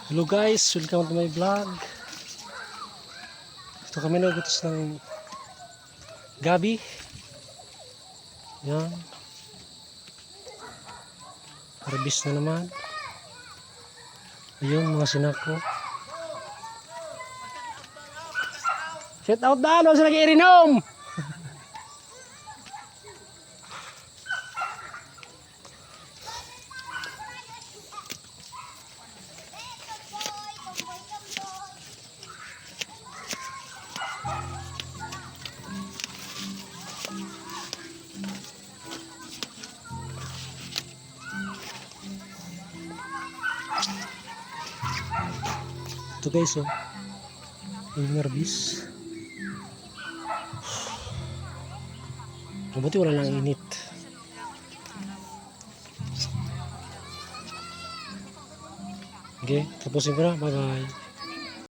Hello guys, welcome to my vlog. Ito kami nagutos ng gabi. Yan. Harvest na naman. Ayun mga sinako. Shout out na! Ano sila kay-irinom? Ito guys, oh. Yung nervous. Mabuti wala lang init. Okay, tapusin ko na. Bye bye.